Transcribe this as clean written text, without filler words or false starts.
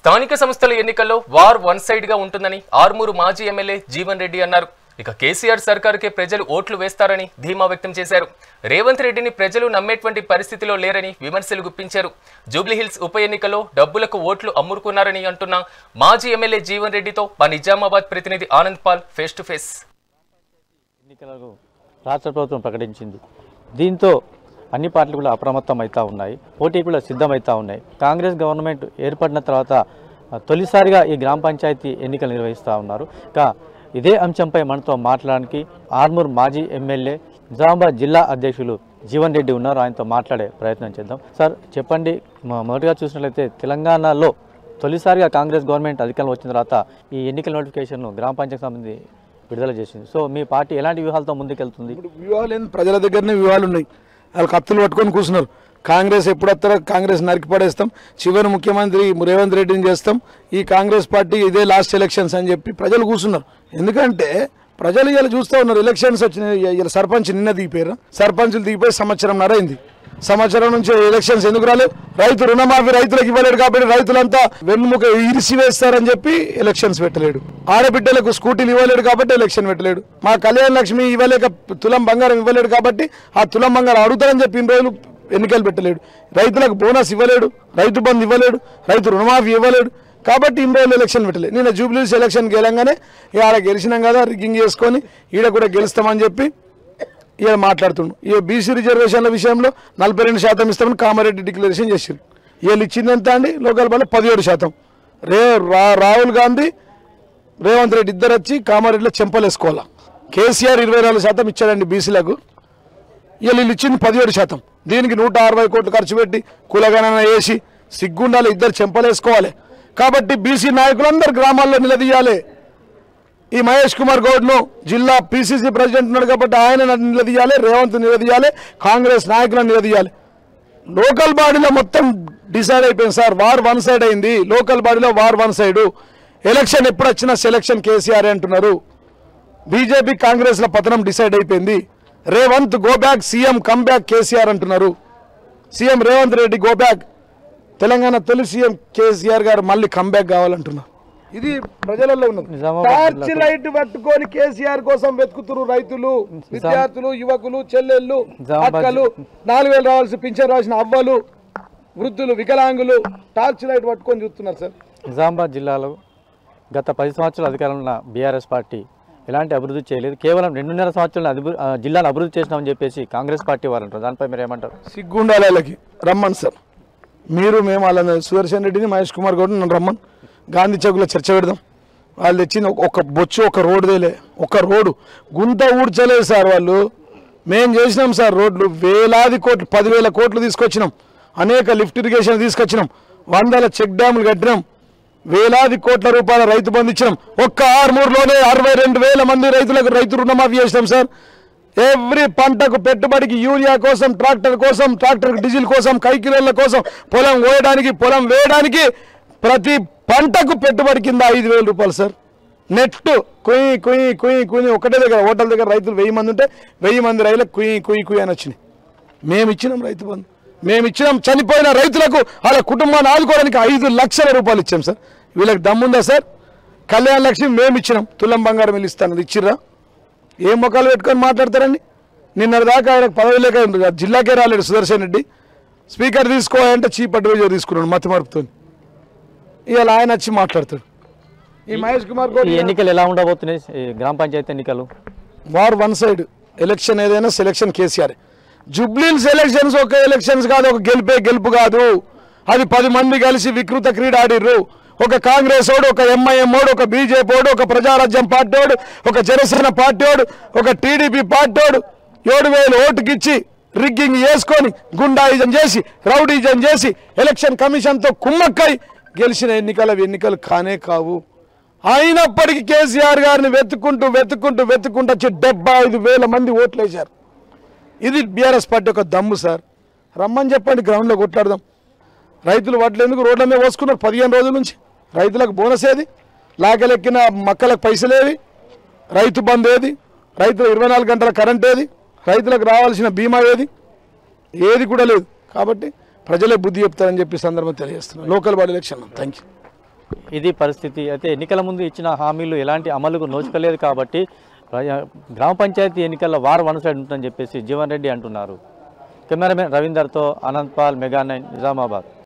స్థానిక సంస్థల ఎన్నికల్లో వార్ వన్ సైడ్ గా ఉంటుందని ఆర్మూరు మాజీ ఎమ్మెల్యే జీవన్ రెడ్డి అన్నారు. ఇక కేసీఆర్ సర్కారుకే ప్రజలు ఓట్లు వేస్తారని ధీమా వ్యక్తం చేశారు. రేవంత్ రెడ్డిని ప్రజలు నమ్మేటువంటి పరిస్థితిలో లేరని విమర్శలు గుప్పించారు. జూబ్లీహిల్స్ ఉప ఎన్నికల్లో డబ్బులకు ఓట్లు అమ్ముడుకున్నారని అంటున్న మాజీ ఎమ్మెల్యే జీవన్ రెడ్డితో మా నిజామాబాద్ ప్రతినిధి Anand Paul face to face. ఎన్నికలకు రాష్ట్ర ప్రభుత్వం ప్రకటించింది. దీంతో అన్ని పార్టీలు కూడా అప్రమత్తం అవుతూ ఉన్నాయి, పోటీ కూడా సిద్ధమవుతూ ఉన్నాయి. కాంగ్రెస్ గవర్నమెంట్ ఏర్పడిన తర్వాత తొలిసారిగా ఈ గ్రామ పంచాయతీ ఎన్నికలు నిర్వహిస్తూ ఉన్నారు. ఇదే అంశంపై మనతో మాట్లాడడానికి ఆర్మూర్ మాజీ ఎమ్మెల్యే నిజామాబాద్ జిల్లా అధ్యక్షులు జీవన్ రెడ్డి ఉన్నారు. ఆయనతో మాట్లాడే ప్రయత్నం చేద్దాం. సార్ చెప్పండి, మొదటిగా చూసినట్లయితే తెలంగాణలో తొలిసారిగా కాంగ్రెస్ గవర్నమెంట్ అధికారంలో వచ్చిన తర్వాత ఈ ఎన్నికల నోటిఫికేషన్ను గ్రామ పంచాయతీ సంబంధించి విడుదల చేసింది. సో మీ పార్టీ ఎలాంటి వ్యూహాలతో ముందుకెళ్తుంది? వ్యూహాలు ఏంది, ప్రజల దగ్గరనే వ్యూహాలు ఉన్నాయి. వాళ్ళు కత్తులు పట్టుకొని కూర్చున్నారు. కాంగ్రెస్ ఎప్పుడు వస్తారో కాంగ్రెస్ నరికి పడేస్తాం, చివరి ముఖ్యమంత్రి రేవంత్ రెడ్డిని చేస్తాం, ఈ కాంగ్రెస్ పార్టీ ఇదే లాస్ట్ ఎలక్షన్స్ అని చెప్పి ప్రజలు కూర్చున్నారు. ఎందుకంటే ప్రజలు ఇలా చూస్తూ ఉన్నారు. ఎలక్షన్స్ వచ్చినాయి, ఇలా సర్పంచ్ నిన్న దిగిపోయారు, సర్పంచులు దిగిపోయి సంవత్సరంన్నర అయింది. సంవత్సరం నుంచి ఎలక్షన్స్ ఎందుకు రాలేదు? రైతు రుణమాఫీ రైతులకు ఇవ్వలేడు కాబట్టి రైతులంతా వెన్నుముక ఇరిసి వేస్తారని చెప్పి ఎలక్షన్స్ పెట్టలేడు. ఆడబిడ్డలకు స్కూటీలు ఇవ్వలేడు కాబట్టి ఎలక్షన్ పెట్టలేడు. మా కళ్యాణ లక్ష్మి ఇవ్వలేక తులం బంగారం ఇవ్వలేడు కాబట్టి ఆ తులం బంగారం అడుగుతారని చెప్పి ఇన్ని రోజులు ఎన్నికలు పెట్టలేడు. రైతులకు బోనస్ ఇవ్వలేడు, రైతు బంధు ఇవ్వలేడు, రైతు రుణమాఫీ ఇవ్వలేడు కాబట్టి ఇన్ని రోజులు ఎలక్షన్ పెట్టలేదు. నేను జూబ్లీహిల్స్ ఎలక్షన్ గెలంగానే ఆడ గెలిచినాం కదా, రిగ్గింగ్ చేసుకొని ఈడ కూడా గెలుస్తామని చెప్పి ఇలా మాట్లాడుతుండు. ఈ బీసీ రిజర్వేషన్ల విషయంలో 42% ఇస్తామని కామారెడ్డి డిక్లరేషన్ చేశారు. వీళ్ళు ఇచ్చింది ఎంత అండి? లోకల్ బాగా 17%. రాహుల్ గాంధీ రేవంత్ రెడ్డి ఇద్దరు వచ్చి కామారెడ్డిలో చెంపలేసుకోవాలా. కేసీఆర్ 24% ఇచ్చాడండి బీసీలకు, వీళ్ళు ఇచ్చింది 17%. దీనికి 160 కోట్లు ఖర్చు పెట్టి కులగణన వేసి సిగ్గుండాలి, ఇద్దరు చెంపలేసుకోవాలి. కాబట్టి బీసీ నాయకులందరూ గ్రామాల్లో నిలదీయాలి. ఈ మహేష్ కుమార్ గౌడ్ను జిల్లా పీసీసీ ప్రెసిడెంట్ ఉన్నాడు కాబట్టి ఆయన నిలదీయాలి, రేవంత్ నిలదీయాలి, కాంగ్రెస్ నాయకులను నిలదీయాలి. లోకల్ బాడీలో మొత్తం డిసైడ్ అయిపోయింది సార్, వార్ వన్ సైడ్ అయింది. లోకల్ బాడీలో వార్ వన్ సైడు. ఎలక్షన్ ఎప్పుడు వచ్చినా సెలక్షన్ కేసీఆర్ అంటున్నారు. బీజేపీ కాంగ్రెస్ల పతనం డిసైడ్ అయిపోయింది. Revanth go back, CM come back KCR అంటున్నారు. CM Revanth Reddy go back, Telangana తొలి సీఎం కేసీఆర్ గారు మళ్ళీ కమ్ బ్యాక్ కావాలంటున్నారు. ఇది ప్రజలలో ఉన్నది. టార్చ్ లైట్ పట్టుకొని కేసీఆర్ కోసం వెతుకుతున్నారు రైతులు, విద్యార్థులు, యువకులు, చెల్లెళ్ళు, అక్కలు, 4000 రావాల్సి పింఛన్ రాసిన అవ్వలు, వృద్ధులు, వికలాంగులు టార్చ్ లైట్ పట్టుకొని చూస్తున్నారు సార్. నిజామాబాద్ జిల్లాలో గత 10 సంవత్సరాల అధికారంలో ఉన్న బీఆర్ఎస్ పార్టీ ఎలాంటి అభివృద్ధి చేయలేదు, కేవలం 2.5 సంవత్సరాలు జిల్లాను అభివృద్ధి చేసినామని చెప్పేసి కాంగ్రెస్ పార్టీ వారు అంటారు. దానిపై మీరు ఏమంటారు? సిగ్గుండాలి వాళ్ళకి. రమ్మని సార్, మీరు మేము వాళ్ళ సుదర్శన్ రెడ్డిని, మహేష్ కుమార్ గౌడ్ నన్ను రమ్మని గాంధీ చౌక్లో చర్చ పెడదాం. వాళ్ళు తెచ్చింది ఒక బొచ్చు, ఒక రోడ్డుదేలే, ఒక రోడ్డు గుంత ఊడ్చలేదు సార్ వాళ్ళు. మేము చేసినాం సార్ రోడ్లు, వేలాది కోట్లు, 10,000 కోట్లు తీసుకొచ్చినాం, అనేక లిఫ్ట్ ఇరిగేషన్ తీసుకొచ్చినాం, 100 చెక్ డ్యాములు కట్టినాం, వేలాది కోట్ల రూపాయల రైతు బంధు ఇచ్చినాం. ఒక్క ఆర్మూర్లోనే 62,000 మంది రైతులకు రైతు రుణమాఫీ చేసినాం సార్. ఎవ్రీ పంటకు పెట్టుబడికి యూరియా కోసం, ట్రాక్టర్ డీజిల్ కోసం, కైకిలోళ్ళ కోసం, పొలం కోయడానికి, పొలం వేయడానికి ప్రతి పంటకు పెట్టుబడి కింద 5,000 రూపాయలు సార్. నెట్ కుయ్యి ఒకటే దగ్గర హోటల్ దగ్గర రైతులు 1000 మంది ఉంటే 1000 మంది రైతులకు కుయ్యి అని వచ్చినాయి. మేము ఇచ్చినాం రైతు బంధు, మేము ఇచ్చినాం. చనిపోయిన రైతులకు వాళ్ళ కుటుంబాన్ని ఆదుకోవడానికి 5 లక్షల రూపాయలు ఇచ్చాం సార్. వీళ్ళకి దమ్ముందా సార్? కళ్యాణ లక్ష్మి మేము ఇచ్చినాం, తులం బంగారం వెళ్ళి ఇస్తాను, ఇచ్చిర్రా? ఏం మొక్కలు పెట్టుకొని మాట్లాడతారండి? నిన్నటిదాకా ఆయనకు పదవి లేక జిల్లాకే రాలేడు సుదర్శన్ రెడ్డి. స్పీకర్ తీసుకోవాలంటే చీప్ అడ్వైజర్ తీసుకున్నాడు మతి మరుపుతో. ఇవాళ ఆయన వచ్చి మాట్లాడతాడు. ఈ మహేష్ కుమార్ గౌడ్ ఎన్నికలు ఎలా ఉండబోతున్నాయి? గ్రామ పంచాయతీ ఎన్నికలు వార్ వన్ సైడ్. ఎలక్షన్ ఏదైనా సెలక్షన్ కేసీఆర్. జూబ్లీహిల్స్ ఎలక్షన్స్ ఒక ఎలక్షన్స్ కాదు, ఒక గెలుపు కాదు. అది 10 మంది కలిసి వికృత క్రీడ ఆడిర్రు. ఒక కాంగ్రెస్ ఓడు, ఒక ఎంఐఎం ఓడు, ఒక బీజేపీ ఓడు, ఒక ప్రజారాజ్యం పార్టీ ఓడు, ఒక జనసేన పార్టీ ఓడు, ఒక టీడీపీ పార్టీ ఓడు 7,000 ఓటుకిచ్చి రిగ్గింగ్ చేసుకొని గుండాయిజం చేసి, రౌడీజం చేసి, ఎలక్షన్ కమిషన్తో కుమ్మక్కై గెలిచిన ఎన్నికలు కానే కావు. అయినప్పటికీ కేసీఆర్ గారిని వెతుక్కుంటూ వచ్చి 75,000 మంది ఓట్లు వేశారు. ఇది బీఆర్ఎస్ పార్టీ యొక్క దమ్ము సార్. రమ్మని చెప్పండి, గ్రౌండ్లో కొట్లాడదాం. రైతులు వడ్లేందుకు రోడ్ల మీద పోసుకున్నారు 15 రోజుల నుంచి. రైతులకు బోనస్ ఏది? లాగలెక్కిన మక్కలకు పైసలేవి? రైతు బంధు ఏది? రైతులకు 24 గంటల కరెంట్ ఏది? రైతులకు రావాల్సిన బీమా ఏది కూడా లేదు. కాబట్టి ప్రజలే బుద్ధి చెప్తారని చెప్పి సందర్భం తెలియజేస్తున్నాను. Local body election. Thank you. ఇది పరిస్థితి. అయితే ఎన్నికల ముందు ఇచ్చిన హామీలు ఎలాంటి అమలుకు నోచుకోలేదు కాబట్టి గ్రామ పంచాయతీ ఎన్నికల్లో వార్ వన్ సైడ్ ఉంటుందని చెప్పేసి జీవన్ రెడ్డి అంటున్నారు. కెమెరామెన్ రవీందర్తో అనంత్ పాల్, మెగా 9 నిజామాబాద్.